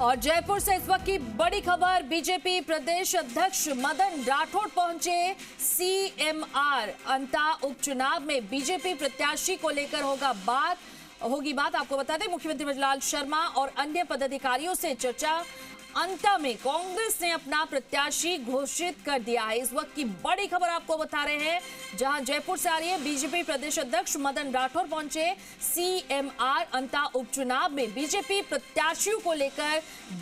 और जयपुर से इस वक्त की बड़ी खबर, बीजेपी प्रदेश अध्यक्ष मदन राठौड़ पहुंचे सीएमआर। अंता उपचुनाव में बीजेपी प्रत्याशी को लेकर होगी बात। आपको बता दें, मुख्यमंत्री भजनलाल शर्मा और अन्य पदाधिकारियों से चर्चा। अंता में कांग्रेस ने अपना प्रत्याशी घोषित कर दिया है। इस वक्त की बड़ी खबर आपको बता रहे हैं, जहां जयपुर से आ रही है। बीजेपी प्रदेश अध्यक्ष मदन राठौड़ पहुंचे सीएमआर। अंता उपचुनाव में बीजेपी प्रत्याशियों को लेकर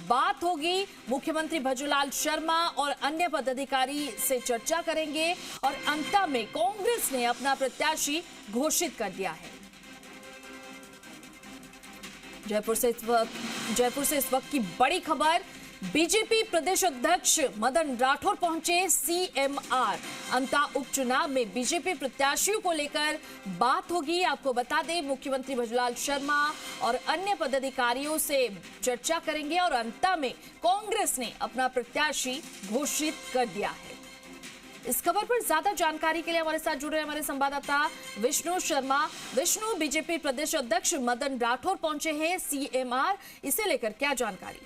बात होगी। मुख्यमंत्री भजनलाल शर्मा और अन्य पदाधिकारी से चर्चा करेंगे और अंता में कांग्रेस ने अपना प्रत्याशी घोषित कर दिया है। जयपुर से इस वक्त की बड़ी खबर, बीजेपी प्रदेश अध्यक्ष मदन राठौड़ पहुंचे सीएमआर। अंता उपचुनाव में बीजेपी प्रत्याशियों को लेकर बात होगी। आपको बता दें, मुख्यमंत्री भजनलाल शर्मा और अन्य पदाधिकारियों से चर्चा करेंगे और अंता में कांग्रेस ने अपना प्रत्याशी घोषित कर दिया है। इस खबर पर ज्यादा जानकारी के लिए हमारे साथ जुड़े हमारे संवाददाता विष्णु शर्मा। विष्णु, बीजेपी प्रदेश अध्यक्ष मदन राठौड़ पहुंचे हैं सीएमआर, इसे लेकर क्या जानकारी?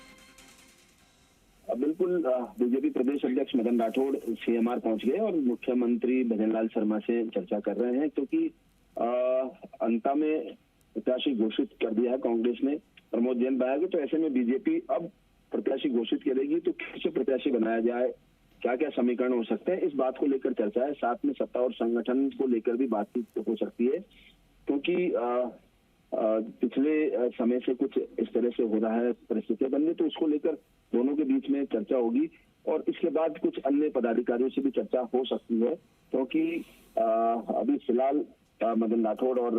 बिल्कुल, बीजेपी प्रदेश अध्यक्ष मदन राठौड़ सीएमआर पहुंच गए और मुख्यमंत्री भजनलाल शर्मा से चर्चा कर रहे हैं, क्योंकि अंता में प्रत्याशी घोषित कर दिया है कांग्रेस ने, प्रमोद जैन बनाया। तो ऐसे में बीजेपी अब प्रत्याशी घोषित करेगी, तो किसे प्रत्याशी बनाया जाए, क्या क्या समीकरण हो सकते हैं, इस बात को लेकर चर्चा है। साथ में सत्ता और संगठन को लेकर भी बातचीत हो सकती है, क्योंकि पिछले समय से कुछ इस तरह से हो रहा है परिस्थितियां बन रही, तो उसको लेकर दोनों के बीच में चर्चा होगी। और इसके बाद कुछ अन्य पदाधिकारियों से भी चर्चा हो सकती है, क्योंकि अभी फिलहाल मदन राठौड़ और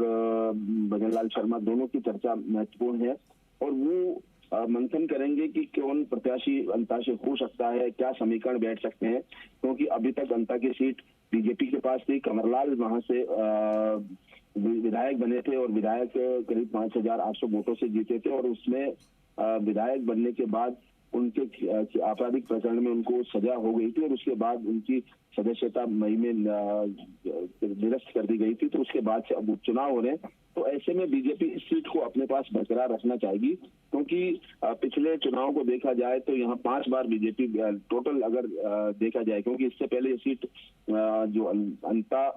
भजनलाल शर्मा दोनों की चर्चा महत्वपूर्ण है और वो मंथन करेंगे कि कौन प्रत्याशी अंता से हो सकता है, क्या समीकरण बैठ सकते हैं। क्योंकि अभी तक अंता की सीट बीजेपी के पास थी, कंवरलाल वहां से विधायक बने थे और विधायक करीब 5,800 वोटों से जीते थे और उसमें विधायक बनने के बाद उनके आपराधिक प्रकरण में उनको सजा हो गई थी और उसके बाद उनकी सदस्यता मई में निरस्त कर दी गई थी। तो उसके बाद से अब उपचुनाव हो रहे हैं, तो ऐसे में बीजेपी इस सीट को अपने पास बरकरार रखना चाहेगी, क्योंकि पिछले चुनाव को देखा जाए तो यहाँ 5 बार बीजेपी टोटल अगर देखा जाए, क्योंकि इससे पहले ये सीट जो अंता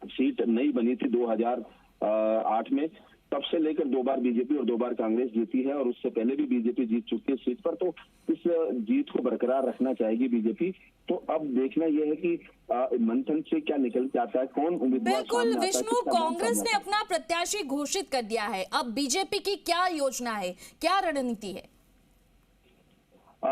सीट नई बनी थी 2008 में, तब से लेकर 2 बार बीजेपी और 2 बार कांग्रेस जीती है और उससे पहले भी बीजेपी जीत चुकी है सीट पर। तो इस जीत को बरकरार रखना चाहेगी बीजेपी। तो अब देखना यह है कि मंथन से क्या निकल के आता है, कौन उम्मीदवार। बिल्कुल विष्णु, कांग्रेस ने अपना प्रत्याशी घोषित कर दिया है, अब बीजेपी की क्या योजना है, क्या रणनीति है?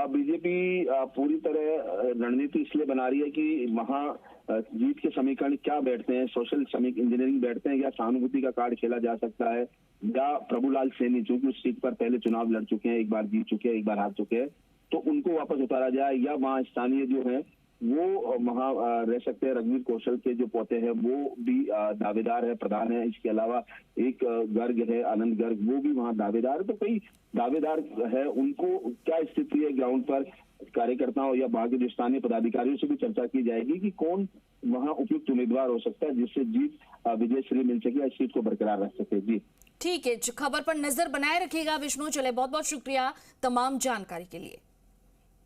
बीजेपी पूरी तरह रणनीति इसलिए बना रही है कि वहां जीत के समीकरण क्या बैठते हैं, सोशल इंजीनियरिंग बैठते हैं या सहानुभूति का कार्ड खेला जा सकता है, या प्रभुलाल सैनी जो कि उस सीट पर पहले चुनाव लड़ चुके हैं, एक बार जीत चुके हैं, एक बार हार चुके हैं, तो उनको वापस उतारा जाए, या वहाँ स्थानीय जो है वो वहाँ रह सकते हैं। रघुवीर कौशल के जो पोते हैं वो भी दावेदार है, प्रधान है। इसके अलावा एक गर्ग है, आनंद गर्ग, वो भी वहाँ दावेदार है। तो कई दावेदार है, उनको क्या स्थिति है ग्राउंड पर कार्यकर्ताओं या वहाँ के जो स्थानीय पदाधिकारियों से भी चर्चा की जाएगी कि कौन वहाँ उपयुक्त उम्मीदवार हो सकता है जिससे जीत विजय श्री मिल सके, इस सीट को बरकरार रख सके। जी ठीक है, खबर पर नजर बनाए रखिएगा विष्णु। चले, बहुत बहुत शुक्रिया तमाम जानकारी के लिए।